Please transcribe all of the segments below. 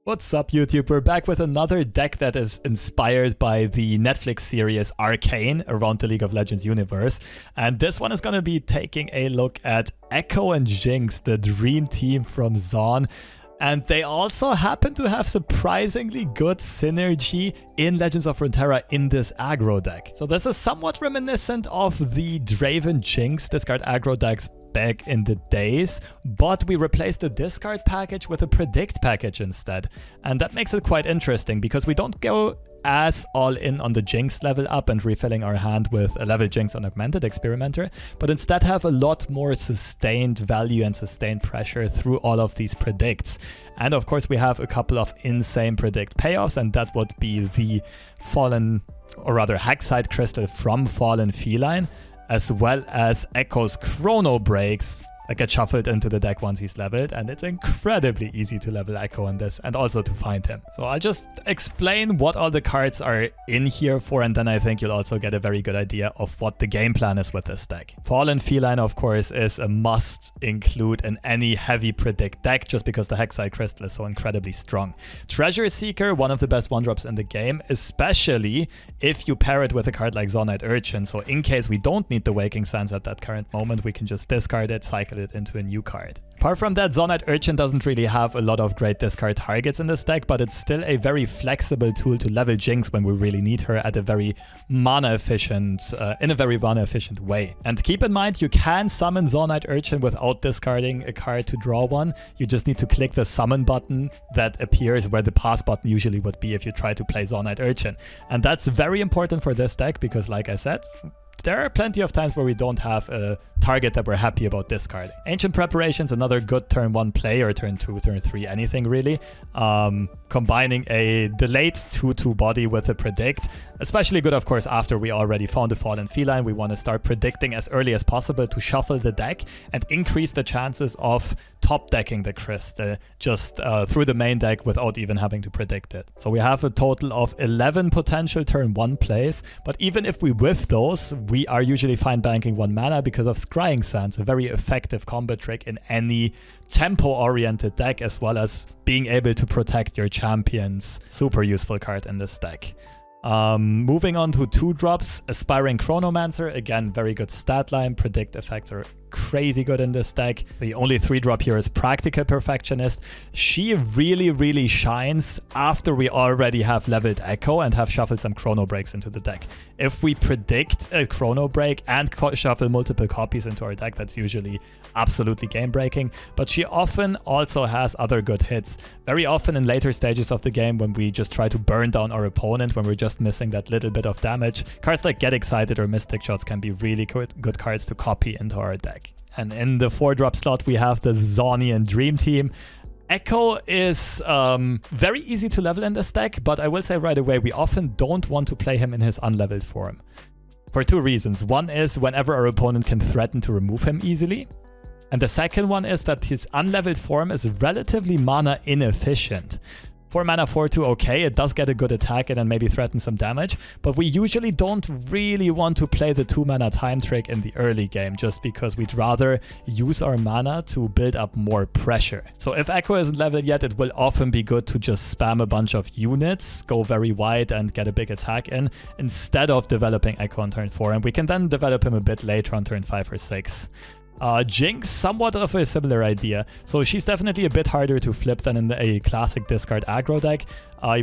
What's up, YouTube? We're back with another deck that is inspired by the Netflix series Arcane around the League of Legends universe. And this one is going to be taking a look at Ekko and Jinx, the dream team from Zaun. And they also happen to have surprisingly good synergy in Legends of Runeterra in this aggro deck. So this is somewhat reminiscent of the Draven Jinx Discard Aggro decks back in the days, but we replaced the discard package with a predict package instead. And that makes it quite interesting because we don't go as all in on the Jinx level up and refilling our hand with a level Jinx and Augmented Experimenter, but instead have a lot more sustained value and sustained pressure through all of these predicts. And of course we have a couple of insane predict payoffs, and that would be the Fallen, or rather Hexite Crystal from Fallen Feline, as well as Ekko's Chronobreaks that get shuffled into the deck once he's leveled, and it's incredibly easy to level Ekko on this and also to find him. So I'll just explain what all the cards are in here for, and then I think you'll also get a very good idea of what the game plan is with this deck. Fallen Feline, of course, is a must include in any heavy predict deck just because the Hexite Crystal is so incredibly strong. Treasure Seeker, one of the best 1-drops in the game, especially if you pair it with a card like Zaun Urchin. So in case we don't need the Waking Sands at that current moment, we can just discard it, cycle it into a new card. Apart from that, Zaun Urchin doesn't really have a lot of great discard targets in this deck, but it's still a very flexible tool to level Jinx when we really need her at a very mana efficient, way. And keep in mind, you can summon Zaun Urchin without discarding a card to draw one. You just need to click the summon button that appears where the pass button usually would be if you try to play Zaun Urchin. And that's very important for this deck because, like I said, there are plenty of times where we don't have a target that we're happy about discarding. Ancient Preparation's another good turn 1 play, or turn 2, turn 3, anything really. Combining a delayed 2/2 body with a predict. Especially good, of course, after we already found a Fallen Feline. We want to start predicting as early as possible to shuffle the deck and increase the chances of top decking the crystal just through the main deck without even having to predict it. So we have a total of 11 potential turn 1 plays, but even if we whiff those, we are usually fine banking 1 mana because of Scrying Sands, a very effective combo trick in any tempo-oriented deck, as well as being able to protect your champions. Super useful card in this deck. Moving on to 2-drops, Aspiring Chronomancer, again, very good stat line. Predict effects are crazy good in this deck. The only 3-drop here is Practical Perfectionist. She really shines after we already have leveled Ekko and have shuffled some Chronobreaks into the deck. If we predict a Chronobreak and shuffle multiple copies into our deck, that's usually absolutely game-breaking, but she often also has other good hits. Very often in later stages of the game, when we just try to burn down our opponent, when we're just missing that little bit of damage, cards like Get Excited or Mystic Shots can be really good cards to copy into our deck. And in the 4-drop slot, we have the Zaunian Dream Team. Ekko is very easy to level in this deck, but I will say right away, we often don't want to play him in his unleveled form. For 2 reasons. One is whenever our opponent can threaten to remove him easily. And the second one is that his unleveled form is relatively mana inefficient. 4 mana 4/2, okay, it does get a good attack and then maybe threaten some damage, but we usually don't really want to play the 2 mana time trick in the early game just because we'd rather use our mana to build up more pressure. So if Ekko isn't leveled yet, it will often be good to just spam a bunch of units, go very wide and get a big attack in, instead of developing Ekko on turn 4, and we can then develop him a bit later on turn 5 or 6. Jinx, somewhat of a similar idea. So she's definitely a bit harder to flip than in a classic discard aggro deck.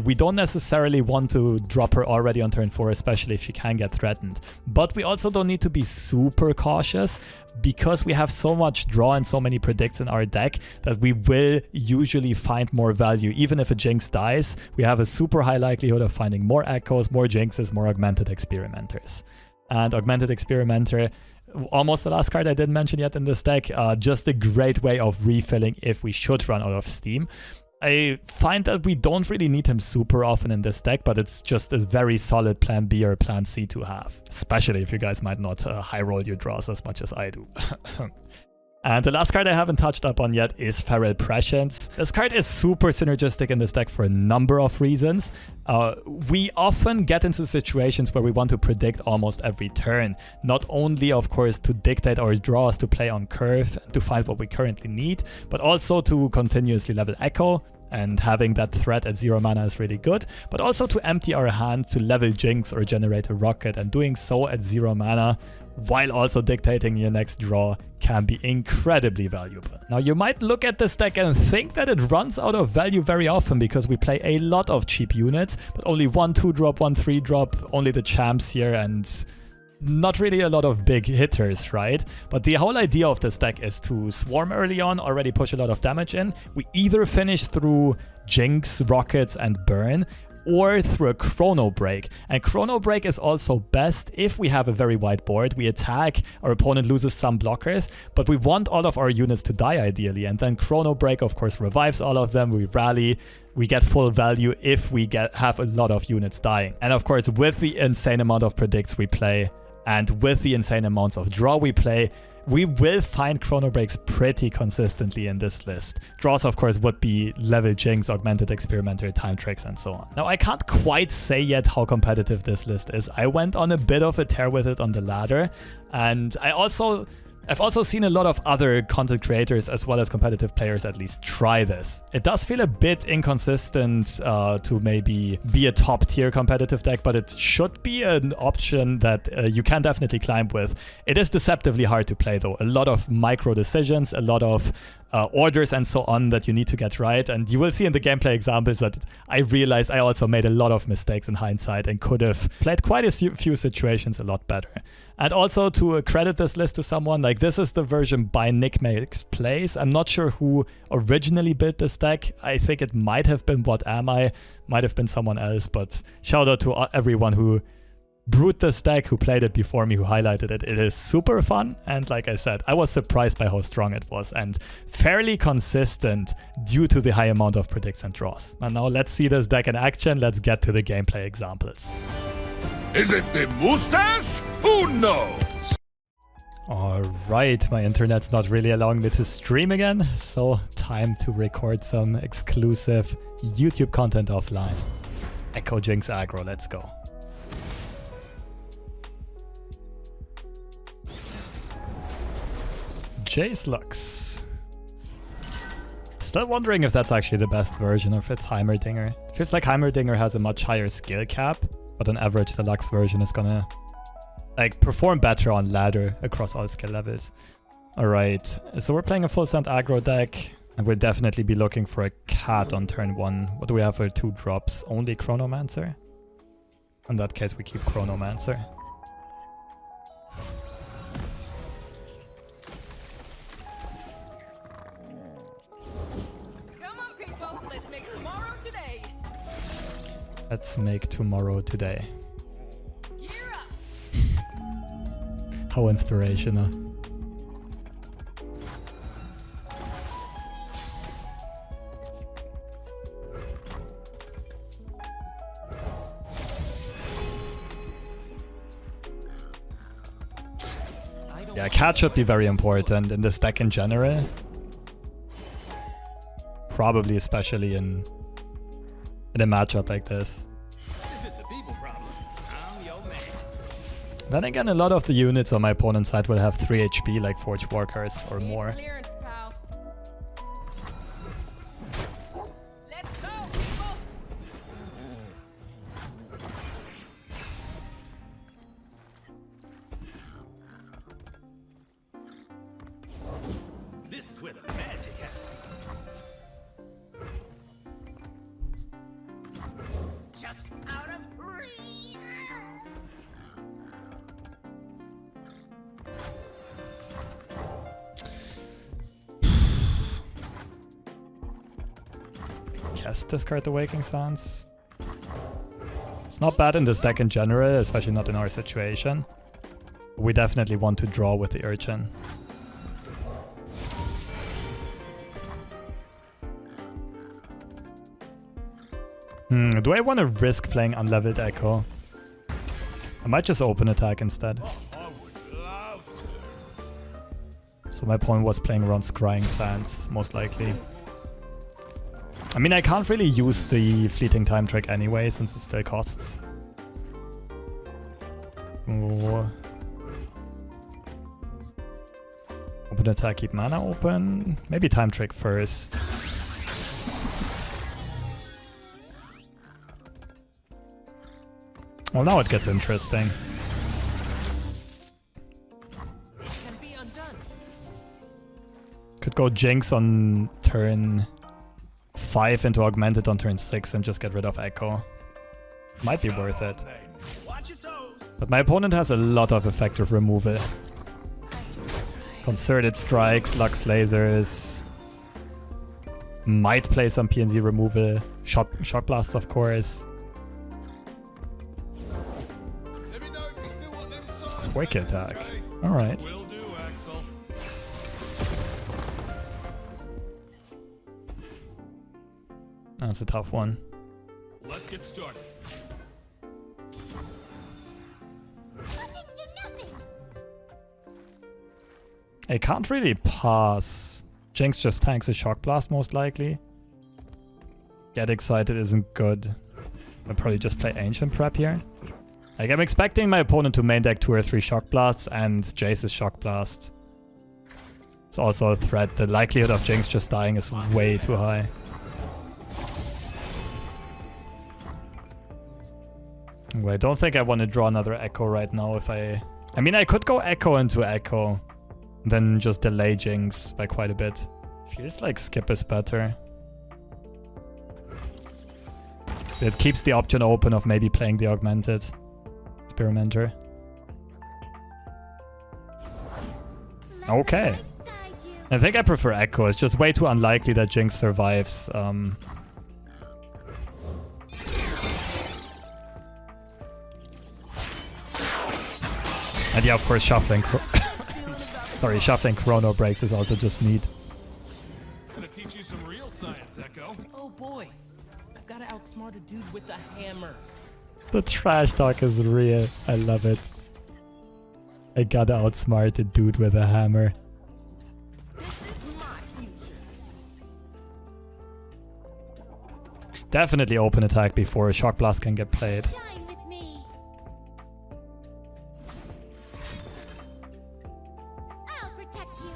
We don't necessarily want to drop her already on turn 4, especially if she can get threatened. But we also don't need to be super cautious because we have so much draw and so many predicts in our deck that we will usually find more value. Even if a Jinx dies, we have a super high likelihood of finding more Echoes, more Jinxes, more Augmented Experimenters. And Augmented Experimenter, almost the last card I didn't mention yet in this deck, just a great way of refilling if we should run out of steam. I find that we don't really need him super often in this deck, but it's just a very solid plan B or plan C to have, especially if you guys might not high roll your draws as much as I do. And the last card I haven't touched up on yet is Feral Prescience. This card is super synergistic in this deck for a number of reasons. We often get into situations where we want to predict almost every turn. Not only, of course, to dictate our draws to play on curve, to find what we currently need, but also to continuously level Ekko. and having that threat at 0 mana is really good, but also to empty our hand to level Jinx or generate a rocket, and doing so at 0 mana while also dictating your next draw can be incredibly valuable. Now you might look at this deck and think that it runs out of value very often because we play a lot of cheap units, but only 1 2-drop, 1 3-drop, only the champs here, and not really a lot of big hitters, right? But the whole idea of this deck is to swarm early on, already push a lot of damage in. We either finish through Jinx, Rockets, and Burn, or through a Chronobreak. And Chronobreak is also best if we have a very wide board. We attack, our opponent loses some blockers, but we want all of our units to die ideally. And then Chronobreak, of course, revives all of them. We rally, we get full value if we have a lot of units dying. And of course, with the insane amount of predicts we play, and with the insane amounts of draw we play, we will find Chronobreaks pretty consistently in this list. Draws, of course, would be level Jinx, Augmented Experimenter, Time Tricks, and so on. Now, I can't quite say yet how competitive this list is. I went on a bit of a tear with it on the ladder, and I've also seen a lot of other content creators as well as competitive players at least try this. It does feel a bit inconsistent to maybe be a top tier competitive deck, but it should be an option that you can definitely climb with. It is deceptively hard to play though. A lot of micro decisions, a lot of orders and so on that you need to get right. And you will see in the gameplay examples that I realized I also made a lot of mistakes in hindsight and could have played quite a few situations a lot better. And also to credit this list to someone, like this is the version by Nick Makes Plays. I'm not sure who originally built this deck. I think it might have been What Am I, might have been someone else, but shout out to everyone who brewed this deck, who played it before me, who highlighted it. It is super fun, and like I said, I was surprised by how strong it was and fairly consistent due to the high amount of predicts and draws. And now let's see this deck in action. Let's get to the gameplay examples. Is it the mustache? Who knows? Alright, my internet's not really allowing me to stream again, so time to record some exclusive YouTube content offline. Ekko Jinx Aggro, let's go. Jayce Lux. Still wondering if that's actually the best version or if it's Heimerdinger. It feels like Heimerdinger has a much higher skill cap, but on average the Lux version is gonna like perform better on ladder across all skill levels. Alright, so we're playing a full send aggro deck, and we'll definitely be looking for a cat on turn 1. What do we have for 2 drops? Only Chronomancer? In that case we keep Chronomancer. Let's make tomorrow today. How inspirational. Yeah, cat should be very important in this deck in general. Probably especially in a matchup like this. Then again, a lot of the units on my opponent's side will have 3 HP, like Forge Workers or more. This is where the magic happens. Just out of reach. Guess discard the Waking Sands. It's not bad in this deck in general, especially not in our situation. We definitely want to draw with the Urchin. Do I want to risk playing unleveled Ekko? I might just open attack instead. So my opponent was playing around Scrying Sands, most likely. I mean, I can't really use the fleeting time trick anyway, since it still costs. Oh. Open attack, keep mana open. Maybe time trick first. Well, now it gets interesting. Could go Jinx on turn 5 into Augmented on turn 6 and just get rid of Ekko. Might be worth it. But my opponent has a lot of effective removal. Concerted Strikes, Lux Lasers. Might play some PNZ removal. Shock Blasts, of course. Quick attack. Alright. That's a tough one. Let's get started. I can't really pass. Jinx just tanks a Shock Blast most likely. Get Excited isn't good. I'll probably just play Ancient Prep here. Like, I'm expecting my opponent to main deck 2 or 3 Shock Blasts and Jayce's Shock Blast. It's also a threat. The likelihood of Jinx just dying is way too high. Anyway, I don't think I want to draw another Ekko right now if I mean, I could go Ekko into Ekko. Then just delay Jinx by quite a bit. Feels like skip is better. It keeps the option open of maybe playing the Augmented Experimenter. Okay. I think I prefer Ekko. It's just way too unlikely that Jinx survives. And yeah, of course, shuffling Chronobreaks is also just neat. Gonna teach you some real science, Ekko. Oh boy, I've got to outsmart a dude with a hammer. The trash talk is real. I love it. I gotta outsmart a dude with a hammer. This is my future. Definitely open attack before a Shock Blast can get played. Shine with me. I'll protect you.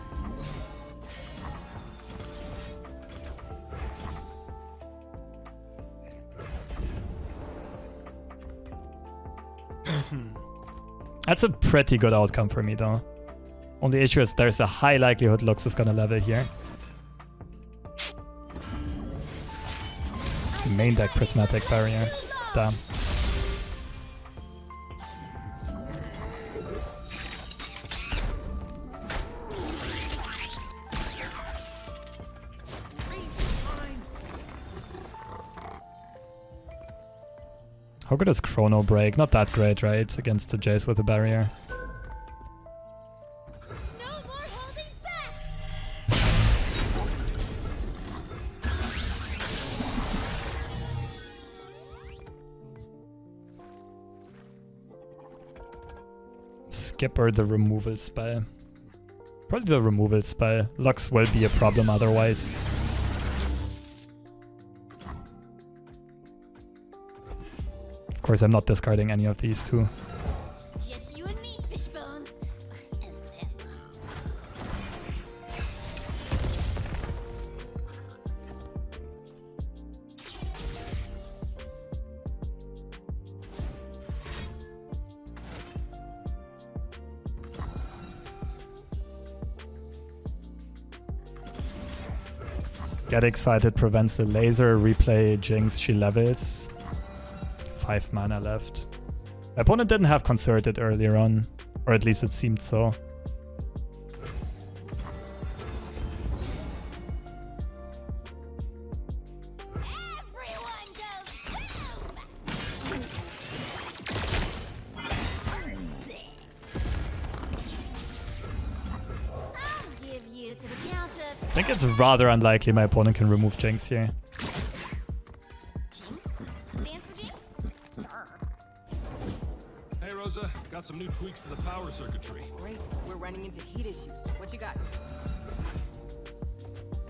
That's a pretty good outcome for me, though. Only issue is there's a high likelihood Lux is gonna level here. Main deck Prismatic Barrier. Damn. How good is Chronobreak? Not that great, right? Against the Jayce with a barrier. No more holding back. Skip or the removal spell? Probably the removal spell. Lux will be a problem otherwise. Of course, I'm not discarding any of these two. Just you and me, Fishbones. And them. Get Excited prevents the laser. Replay Jinx, she levels. 5 mana left. My opponent didn't have Concerted earlier on. Or at least it seemed so. Everyone goes home. I'll give you to the counter. I think it's rather unlikely my opponent can remove Jinx here. Jinx? Stands for Jinx? Hey, Rosa. Got some new tweaks to the power circuitry. Great, we're running into heat issues. What you got?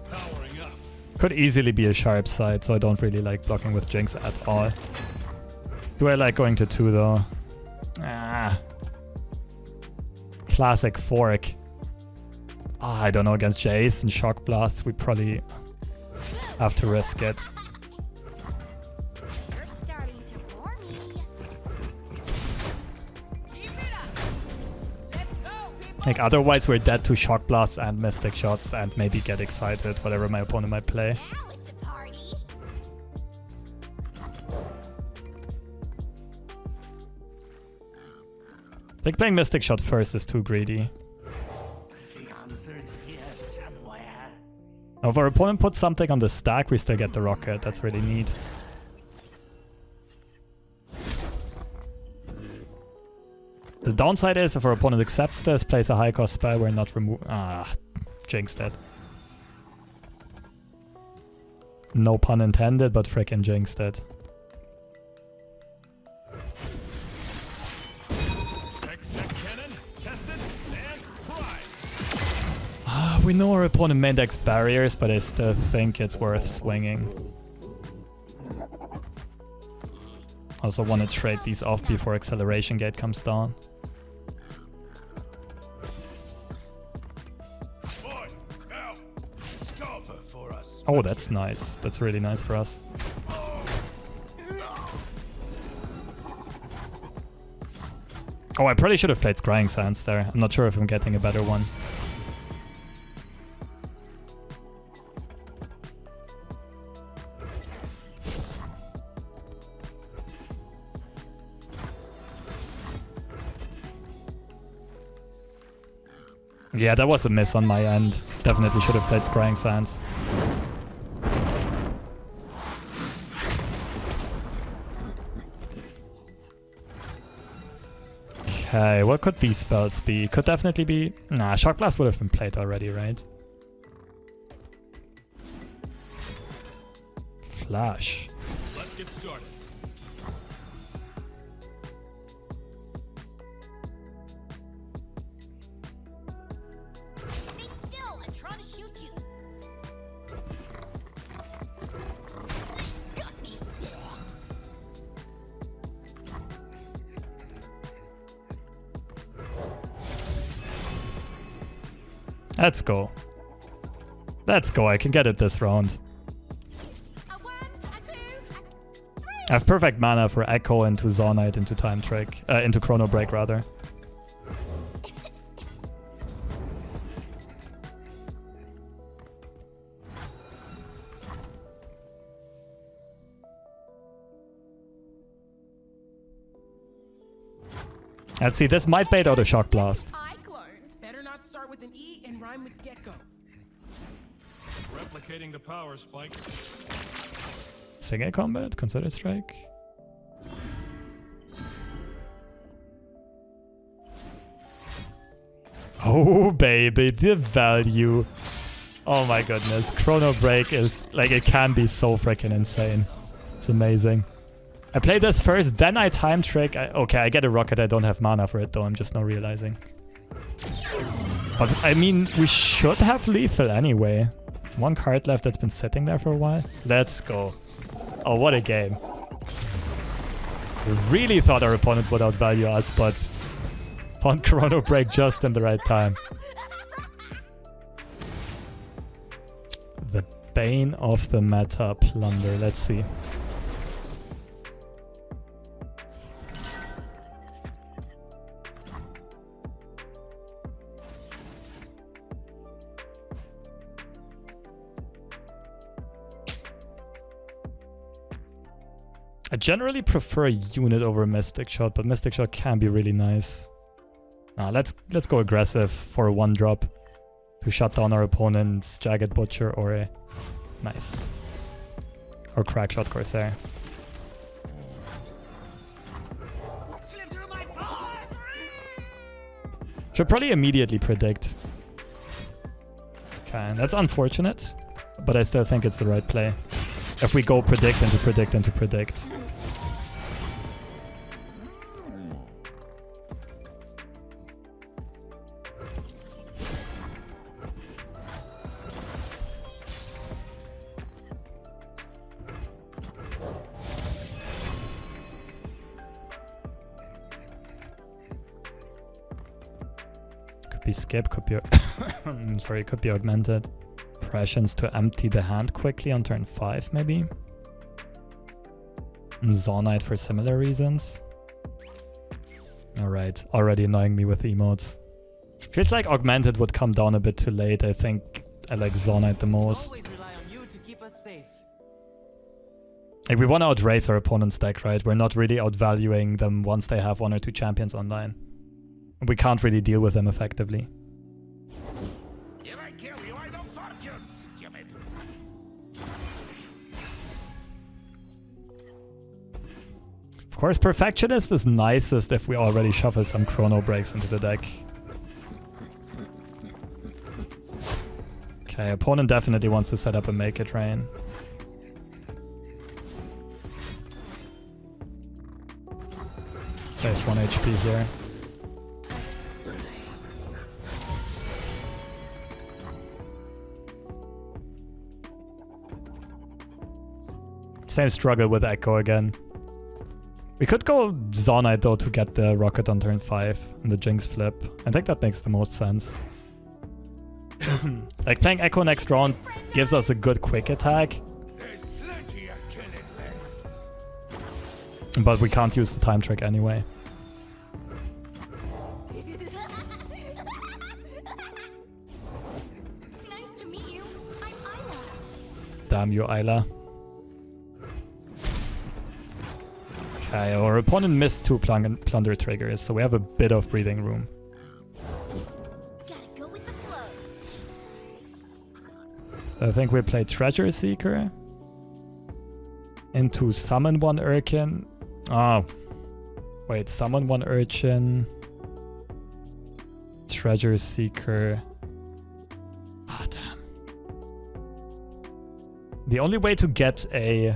Powering up. Could easily be a sharp side, so I don't really like blocking with Jinx at all. Do I like going to 2 though? Ah. Classic fork. Ah, I don't know, against Jayce and Shock Blast, we probably have to risk it. You're starting to bore me. Like, otherwise we're dead to Shock Blasts and Mystic Shots and maybe get excited, whatever my opponent might play. Now it's a party. I think playing Mystic Shot first is too greedy. The answer is here somewhere. Now, if our opponent puts something on the stack, we still get the rocket. That's really neat. The downside is if our opponent accepts this, plays a high cost spell, we're not jinxed it. No pun intended, but frickin' jinxed it. We know our opponent main decks barriers, but I still think it's worth swinging. Also want to trade these off before Acceleration Gate comes down. Oh, that's nice. That's really nice for us. Oh, I probably should have played Scrying Sands there. I'm not sure if I'm getting a better one. Yeah, that was a miss on my end. Definitely should have played Scrying Sands. Okay, what could these spells be? Could definitely be... Nah, Shock Blast would have been played already, right? Flash. Let's get started. Stay still. I'm trying to shoot you. Got me. Let's go. Let's go, I can get it this round. A 1, a 2, a 3. I have perfect mana for Echo into Zaunite into Time Trick. Into Chronobreak, rather. Let's see, this might bait out a Shock Blast. I cloned. Better not start with an E and rhyme with gecko. Replicating the power spike. Single combat? Consider strike? Oh, baby, the value. Oh my goodness. Chronobreak is, like, it can be so freaking insane. It's amazing. I play this first, then I Time Trick. Okay, I get a rocket. I don't have mana for it, though. I'm just now realizing. But, I mean, we should have lethal anyway. There's one card left that's been sitting there for a while. Let's go. Oh, what a game. Really thought our opponent would outvalue us, but found Chronobreak just in the right time. The bane of the meta, Plunder. Let's see. I generally prefer a unit over a Mystic Shot, but Mystic Shot can be really nice. Let's go aggressive for a 1-drop to shut down our opponent's Jagged Butcher or a... Nice. Or Crackshot Corsair. Slip through my pores. Should probably immediately predict. Okay, that's unfortunate, but I still think it's the right play. If we go predict into predict into predict. Could be skip, could be... I'm sorry, could be augmented. Pressions to empty the hand quickly on turn 5, maybe? And Zaunite for similar reasons. Alright, already annoying me with emotes. Feels like Augmented would come down a bit too late. I think I like Zonite the most. Always rely on you to keep us safe. Like, we want to outrace our opponent's deck, right? We're not really outvaluing them once they have 1 or 2 champions online. We can't really deal with them effectively. If I kill you, I don't fortune, stupid. Of course, Perfectionist is nicest if we already shuffled some Chronobreaks into the deck. Okay, opponent definitely wants to set up a Make It Rain. Saves 1 HP here. Same struggle with Ekko again. We could go Zonite though to get the Rocket on turn 5 and the Jinx flip. I think that makes the most sense. Like, playing Ekko next round gives us a good quick attack. There's plenty of killing left. But we can't use the time trick anyway. Nice to meet you. I'm Isla. Damn you, Isla. Okay, our opponent missed 2 plunder triggers, so we have a bit of breathing room. Gotta go with the flow. I think we play Treasure Seeker into summon 1 Urchin. Oh, wait, summon 1 Urchin. Treasure Seeker. Ah, damn. The only way to get a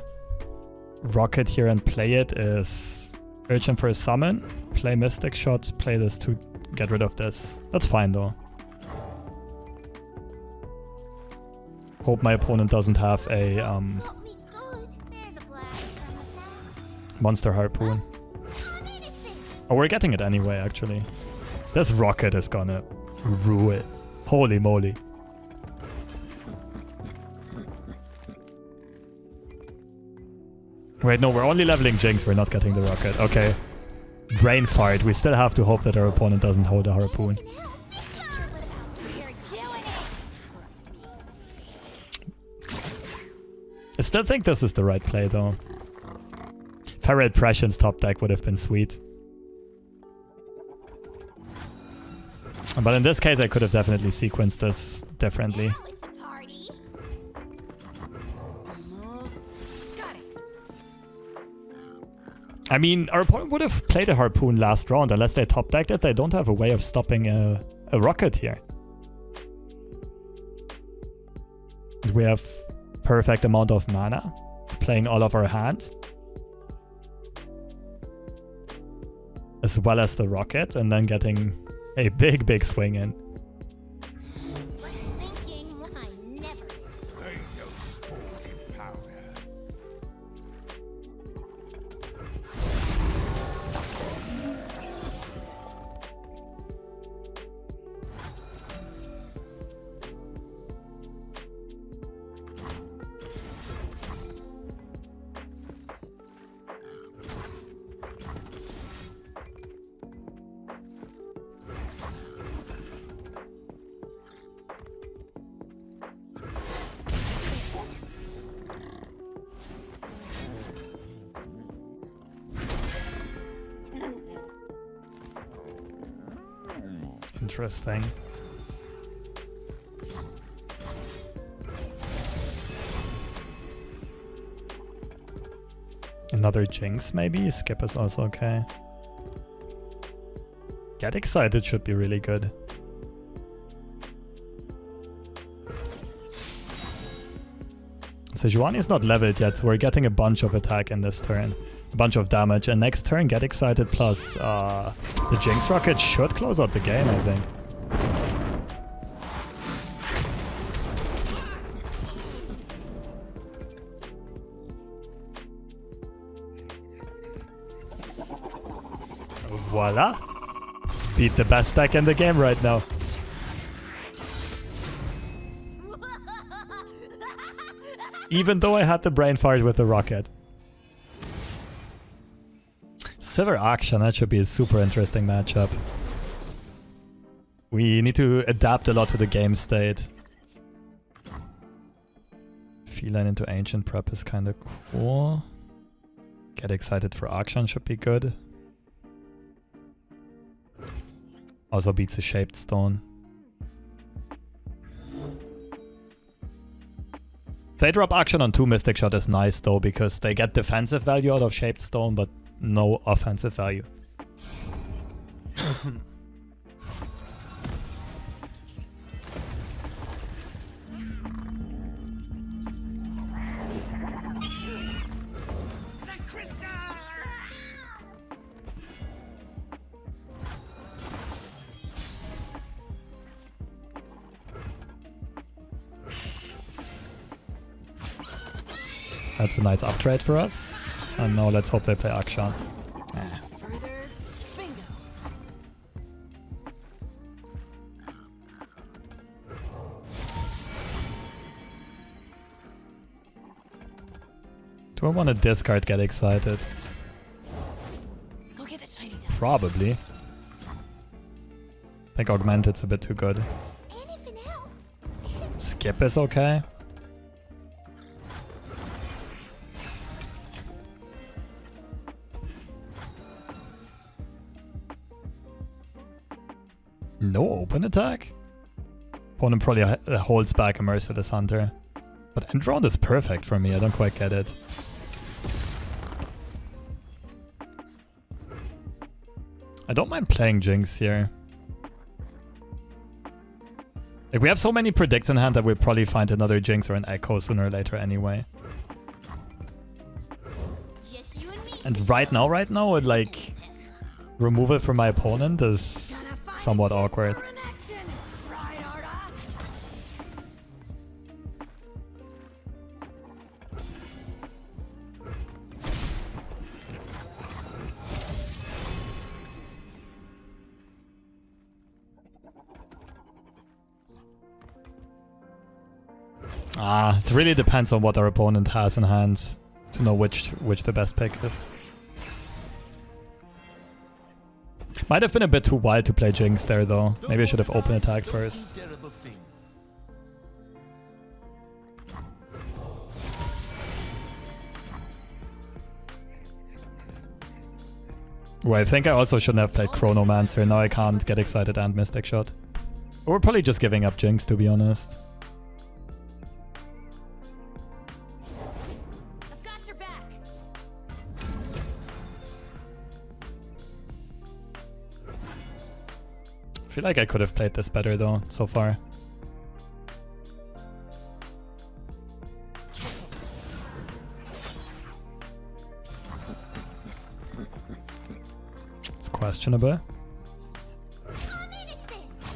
Rocket here and play it is Urchin for a summon, play Mystic Shot, play this to get rid of this. That's fine though. Hope my opponent doesn't have a Help me good. There's a blast from the past. Monster Harpoon. I'm innocent. Oh, we're getting it anyway, actually. This Rocket is gonna rule it. Holy moly. Wait, no, we're only leveling Jinx, we're not getting the Rocket. Okay. Brain fart. We still have to hope that our opponent doesn't hold a Harpoon. We're doing it. Trust me. I still think this is the right play, though. Ferret Prescience top deck would have been sweet. But in this case, I could have definitely sequenced this differently. Now it's a party. Almost. Got it. I mean, our opponent would have played a Harpoon last round. Unless they top decked it, they don't have a way of stopping a Rocket here. We have perfect amount of mana, playing all of our hand, as well as the Rocket, and then getting a big swing in. Was thinking I never. They don't sport in powder. Interesting. Another Jinx, maybe? Skip is also okay. Get Excited should be really good. Sejuani is not leveled yet, so we're getting a bunch of attack in this turn. A bunch of damage, and next turn, Get Excited plus the Jinx Rocket should close out the game, I think. Voila! Beat the best deck in the game right now. Even though I had the brain fart with the Rocket. Sivir Akshan, that should be a super interesting matchup. We need to adapt a lot to the game state. Feline into Ancient Prep is kind of cool. Get excited for Akshan should be good. Also beats a Shaped Stone. They drop Akshan on 2 Mystic Shot is nice though, because they get defensive value out of Shaped Stone, but no offensive value. That's a nice uptrade for us. And now let's hope they play Akshan. Further, bingo. Do I want to discard Get Excited? Go get the shiny dog. Probably. I think Augmented's a bit too good. Anything else? Skip is okay. No open attack? Opponent probably holds back a Merciless Hunter. But end round is perfect for me, I don't quite get it. I don't mind playing Jinx here. Like, we have so many predicts in hand that we'll probably find another Jinx or an Ekko sooner or later anyway. Just you and me. And right now, it, like, removal from my opponent is somewhat awkward. It really depends on what our opponent has in hand to know which the best pick is. Might have been a bit too wild to play Jinx there though. Maybe I should have open attack first. Well, I think I also shouldn't have played Chronomancer. Now I can't get excited and Mystic Shot. Or we're probably just giving up Jinx, to be honest. I've got your back. I feel like I could have played this better though, so far. It's questionable.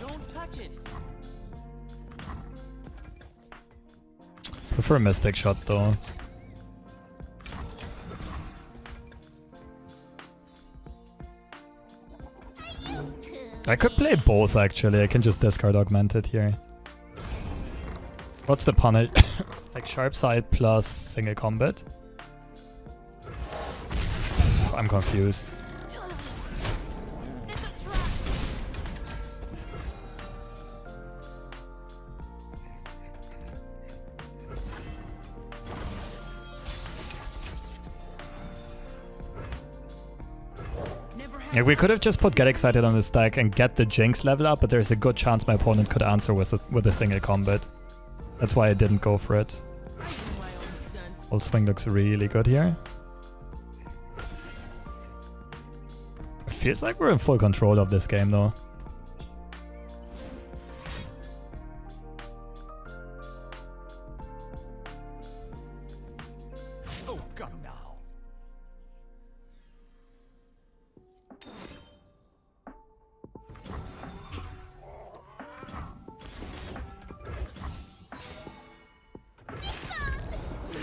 Don't touch it. Prefer Mystic Shot though. I could play both actually. I can just discard Augmented here. What's the punish? Like Sharp Side plus single combat? I'm confused. It's a trap. Yeah, we could have just put Get Excited on the stack and get the Jinx level up, but there's a good chance my opponent could answer with a single combat. That's why I didn't go for it. Old swing looks really good here. It feels like we're in full control of this game though. Oh, come now.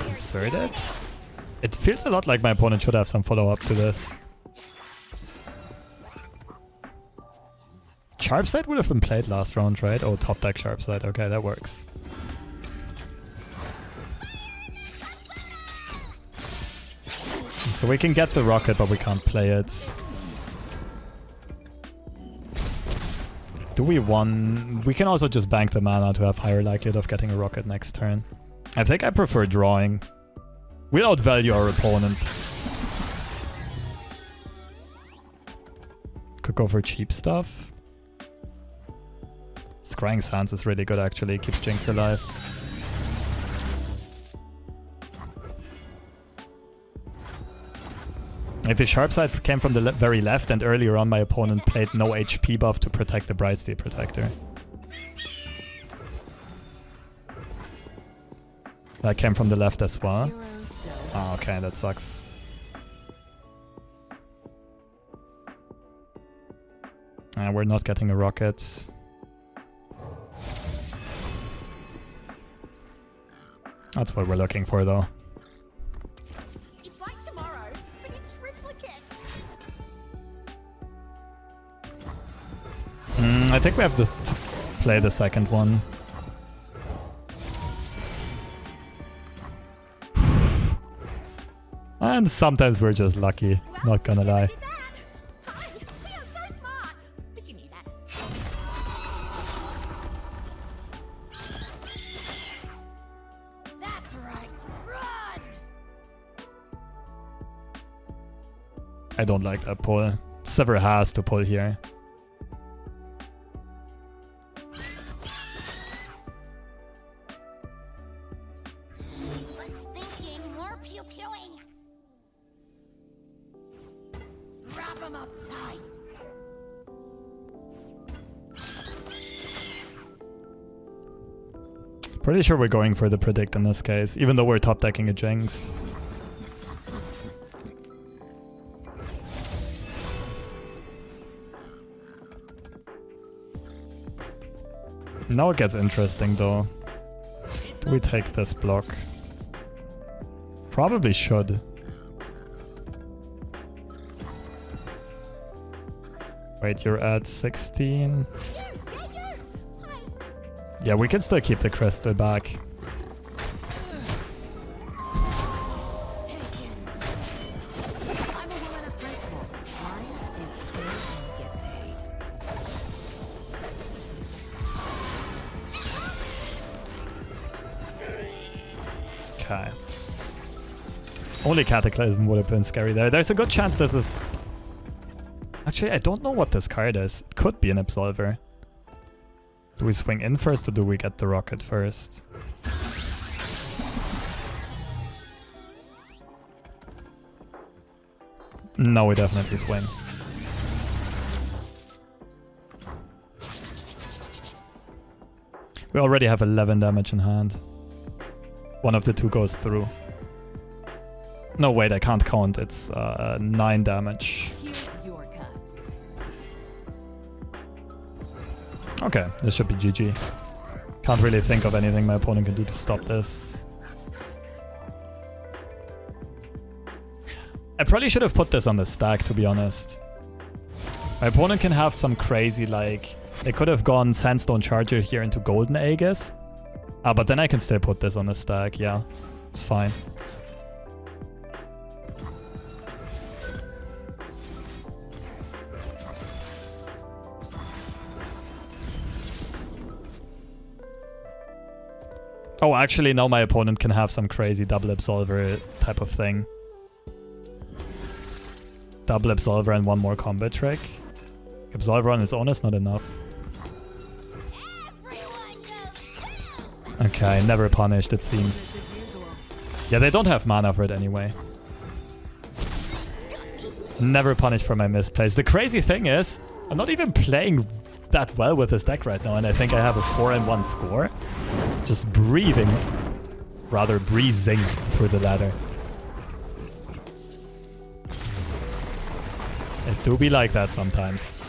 Insert it? It feels a lot like my opponent should have some follow-up to this. Sharp Side would have been played last round, right? Oh, top deck Sharp Side. Okay, that works. So we can get the rocket, but we can't play it. Do we want... We can also just bank the mana to have higher likelihood of getting a rocket next turn. I think I prefer drawing. We'll outvalue our opponent. Could go for cheap stuff. Scrying Sands is really good actually, keeps Jinx alive. Like the sharp side came from the very left, and earlier on my opponent played no HP buff to protect the Brightsteel Protector. That came from the left as well. Oh, okay, that sucks. We're not getting a rocket. That's what we're looking for, though. It's like tomorrow, but in triplicate. I think we have to play the second one. And sometimes we're just lucky, not gonna lie. I don't like that pull. Sivir has to pull here. Less thinking, more pew-pewing. Wrap 'em up tight. Pretty sure we're going for the predict in this case, even though we're top decking a Jinx. Now it gets interesting though. Do we take this block? Probably should. Wait, you're at 16? Yeah, we can still keep the crystal back. Okay. Only Cataclysm would have been scary there. There's a good chance this is... Actually, I don't know what this card is. It could be an Absolver. Do we swing in first or do we get the rocket first? No, we definitely swing. We already have 11 damage in hand. One of the two goes through. No, wait, I can't count. It's 9 damage. Okay, this should be GG. Can't really think of anything my opponent can do to stop this. I probably should have put this on the stack, to be honest. My opponent can have some crazy, like... They could have gone Sandstone Charger here into Golden Aegis. But then I can still put this on the stack, yeah. It's fine. Oh, actually, now my opponent can have some crazy double Absolver type of thing. Double Absolver and one more combat trick. Absolver on its own is not enough. Okay, never punished, it seems. Yeah, they don't have mana for it anyway. Never punished for my misplays. The crazy thing is, I'm not even playing that well with this deck right now, and I think I have a 4-1 score. Just breathing. Rather, breezing through the ladder. It do be like that sometimes.